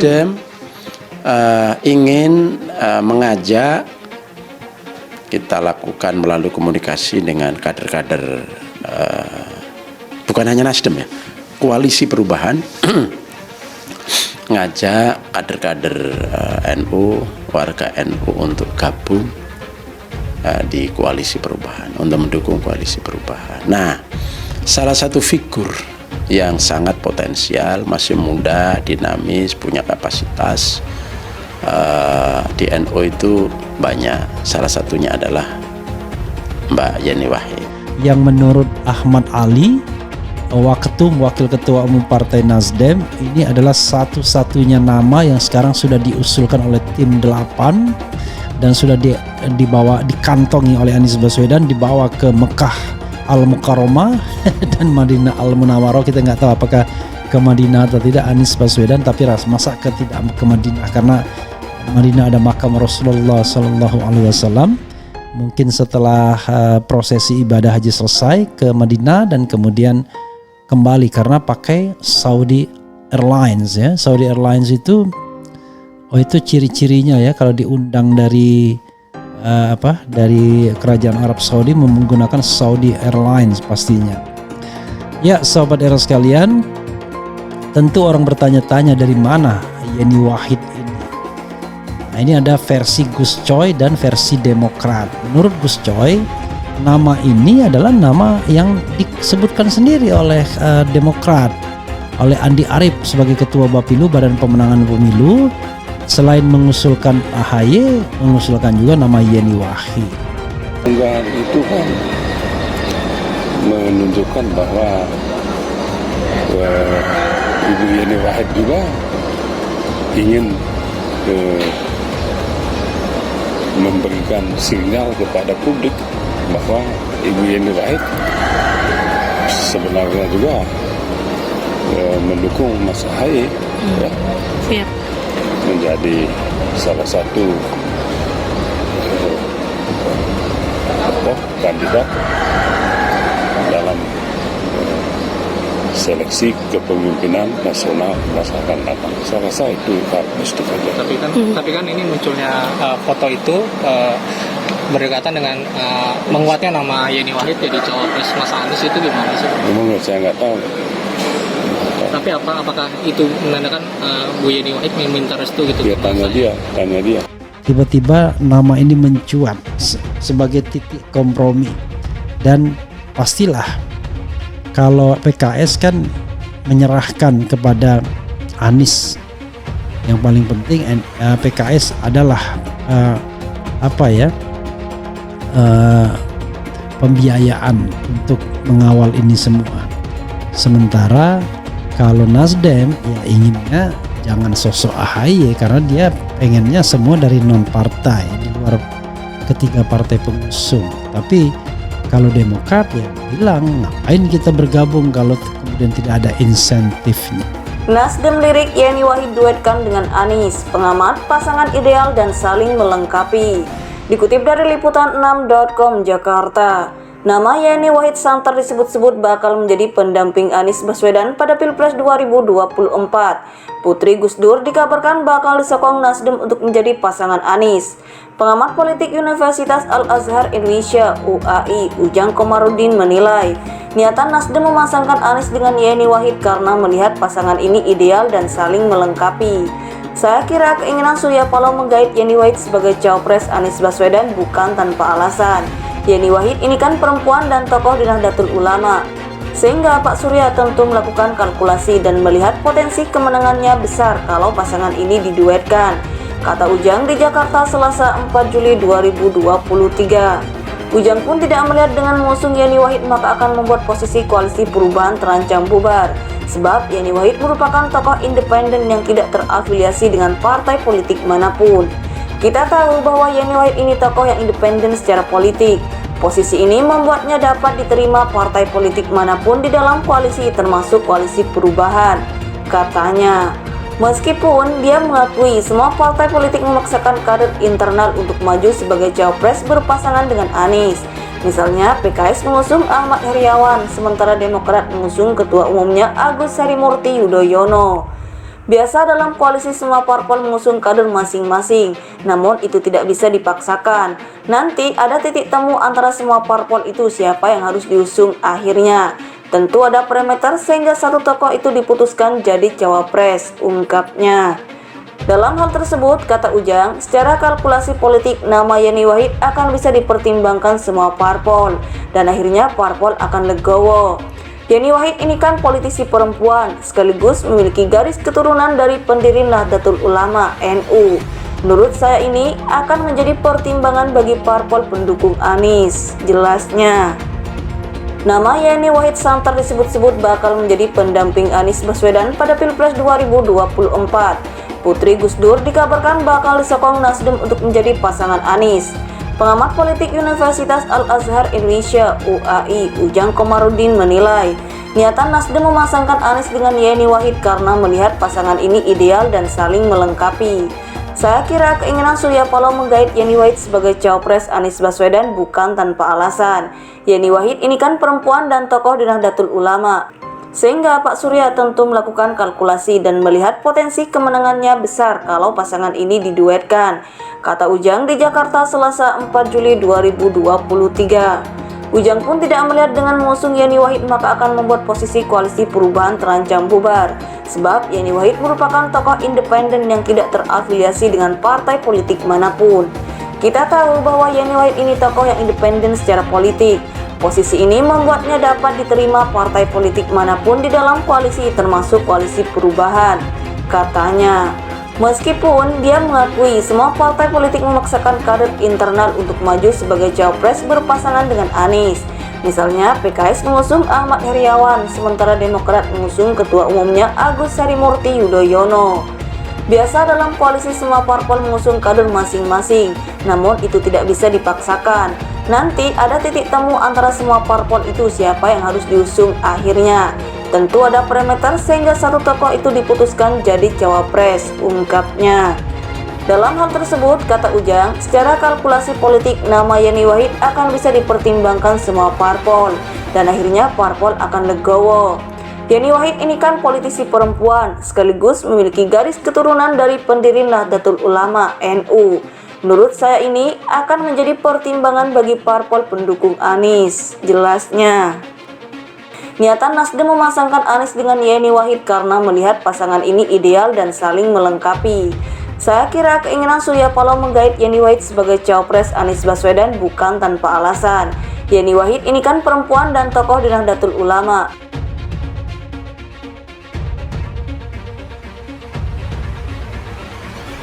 Nasdem ingin mengajak, kita lakukan melalui komunikasi dengan kader-kader, bukan hanya Nasdem ya, koalisi perubahan, ngajak kader-kader NU, warga NU untuk gabung di koalisi perubahan, untuk mendukung koalisi perubahan. Nah, salah satu figur yang sangat potensial, masih muda, dinamis, punya kapasitas di NU itu banyak. Salah satunya adalah Mbak Yeni Wahid, yang menurut Ahmad Ali, Wakil Ketua Umum Partai Nasdem, ini adalah satu-satunya nama yang sekarang sudah diusulkan oleh tim 8 dan sudah dikantongi oleh Anies Baswedan, dibawa ke Mekah Al-Mukarramah dan Madinah Al-Munawwarah. Kita nggak tahu apakah ke Madinah atau tidak Anies Baswedan, tapi masa tidak ke Madinah, karena Madinah ada makam Rasulullah Sallallahu Alaihi Wasallam. Mungkin setelah prosesi ibadah haji selesai ke Madinah dan kemudian kembali, karena pakai Saudi Airlines ya. Saudi Airlines itu ciri-cirinya ya, kalau diundang dari dari kerajaan Arab Saudi menggunakan Saudi Airlines pastinya. Ya, sahabat era sekalian, tentu orang bertanya-tanya dari mana Yeni Wahid ini. Nah, ini ada versi Gus Coy dan versi Demokrat. Menurut Gus Coy, nama ini adalah nama yang disebutkan sendiri oleh Demokrat, oleh Andi Arief sebagai Ketua Bapilu, Badan Pemenangan Pemilu. Selain mengusulkan AHY, mengusulkan juga nama Yeni Wahid. Unggahan itu kan menunjukkan bahwa Ibu Yeni Wahid juga ingin memberikan sinyal kepada publik bahwa Ibu Yeni Wahid sebenarnya juga mendukung Mas AHY ya, menjadi salah satu kandidat dalam seleksi kepemimpinan nasional masa akan datang. Saya rasa itu mesti saja. Tapi kan ini munculnya foto itu berdekatan dengan menguatnya nama Yeni Wahid jadi cawapres Mas Anies, itu gimana sih? Menurut saya nggak tahu. Tapi apakah itu menandakan Bu Yeni Wahid meminta restu gitu? Ya, tanya dia. Tiba-tiba nama ini mencuat sebagai titik kompromi, dan pastilah kalau PKS kan menyerahkan kepada Anies, yang paling penting PKS adalah pembiayaan untuk mengawal ini semua. Sementara kalau Nasdem ya inginnya jangan sosok AHY, karena dia pengennya semua dari non partai di luar ketiga partai pengusung. Tapi kalau Demokrat ya bilang ngapain kita bergabung kalau kemudian tidak ada insentifnya. Nasdem lirik Yeni Wahid duetkan dengan Anies, pengamat pasangan ideal dan saling melengkapi. Dikutip dari liputan6.com Jakarta, nama Yeni Wahid santer disebut-sebut bakal menjadi pendamping Anies Baswedan pada Pilpres 2024. Putri Gus Dur dikabarkan bakal disokong Nasdem untuk menjadi pasangan Anies. Pengamat politik Universitas Al-Azhar Indonesia UAI Ujang Komarudin menilai, niatan Nasdem memasangkan Anies dengan Yeni Wahid karena melihat pasangan ini ideal dan saling melengkapi. Saya kira keinginan Surya Paloh menggait Yeni Wahid sebagai cawapres Anies Baswedan bukan tanpa alasan. Yeni Wahid ini kan perempuan dan tokoh di Nahdlatul Ulama, sehingga Pak Surya tentu melakukan kalkulasi dan melihat potensi kemenangannya besar kalau pasangan ini diduetkan, kata Ujang di Jakarta Selasa 4 Juli 2023. Ujang pun tidak melihat dengan mengusung Yeni Wahid maka akan membuat posisi koalisi perubahan terancam bubar, sebab Yeni Wahid merupakan tokoh independen yang tidak terafiliasi dengan partai politik manapun. Kita tahu bahwa Yeni Wahid ini tokoh yang independen secara politik. Posisi ini membuatnya dapat diterima partai politik manapun di dalam koalisi, termasuk koalisi perubahan, katanya. Meskipun dia mengakui semua partai politik memaksakan kader internal untuk maju sebagai cawapres berpasangan dengan Anies. Misalnya PKS mengusung Ahmad Heriawan, sementara Demokrat mengusung ketua umumnya Agus Harimurti Yudhoyono. Biasa dalam koalisi semua parpol mengusung kader masing-masing, namun itu tidak bisa dipaksakan. Nanti ada titik temu antara semua parpol itu siapa yang harus diusung akhirnya. Tentu ada parameter sehingga satu tokoh itu diputuskan jadi cawapres, ungkapnya. Dalam hal tersebut, kata Ujang, secara kalkulasi politik nama Yeni Wahid akan bisa dipertimbangkan semua parpol dan akhirnya parpol akan legowo. Yeni Wahid ini kan politisi perempuan, sekaligus memiliki garis keturunan dari pendiri Nahdlatul Ulama NU. Menurut saya ini akan menjadi pertimbangan bagi parpol pendukung Anies, jelasnya. Nama Yeni Wahid Santer disebut-sebut bakal menjadi pendamping Anies Baswedan pada Pilpres 2024. Putri Gus Dur dikabarkan bakal disokong Nasdem untuk menjadi pasangan Anies. Pengamat politik Universitas Al-Azhar Indonesia UAI Ujang Komarudin menilai niatan Nasdem memasangkan Anies dengan Yeni Wahid karena melihat pasangan ini ideal dan saling melengkapi. Saya kira keinginan Surya Paloh menggait Yeni Wahid sebagai cawapres Anies Baswedan bukan tanpa alasan. Yeni Wahid ini kan perempuan dan tokoh di Nahdlatul Ulama. Sehingga Pak Surya tentu melakukan kalkulasi dan melihat potensi kemenangannya besar kalau pasangan ini diduetkan, kata Ujang di Jakarta Selasa 4 Juli 2023. Ujang pun tidak melihat dengan mengusung Yeni Wahid maka akan membuat posisi koalisi perubahan terancam bubar. Sebab Yeni Wahid merupakan tokoh independen yang tidak terafiliasi dengan partai politik manapun. Kita tahu bahwa Yeni Wahid ini tokoh yang independen secara politik. Posisi ini membuatnya dapat diterima partai politik manapun di dalam koalisi termasuk koalisi perubahan, katanya. Meskipun dia mengakui semua partai politik memaksakan kader internal untuk maju sebagai cawapres berpasangan dengan Anies. Misalnya PKS mengusung Ahmad Heriawan, sementara Demokrat mengusung Ketua Umumnya Agus Harimurti Yudhoyono. Biasa dalam koalisi semua parpol mengusung kader masing-masing, namun itu tidak bisa dipaksakan. Nanti ada titik temu antara semua parpol itu siapa yang harus diusung akhirnya. Tentu ada parameter sehingga satu tokoh itu diputuskan jadi cawapres, ungkapnya. Dalam hal tersebut, kata Ujang, secara kalkulasi politik nama Yeni Wahid akan bisa dipertimbangkan semua parpol dan akhirnya parpol akan legowo. Yeni Wahid ini kan politisi perempuan, sekaligus memiliki garis keturunan dari pendiri Nahdlatul Ulama NU. Menurut saya ini akan menjadi pertimbangan bagi parpol pendukung Anies, jelasnya. Niatan Nasdem memasangkan Anies dengan Yeni Wahid karena melihat pasangan ini ideal dan saling melengkapi. Saya kira keinginan Surya Paloh menggait Yeni Wahid sebagai cawapres Anies Baswedan bukan tanpa alasan. Yeni Wahid ini kan perempuan dan tokoh di Nahdlatul Ulama.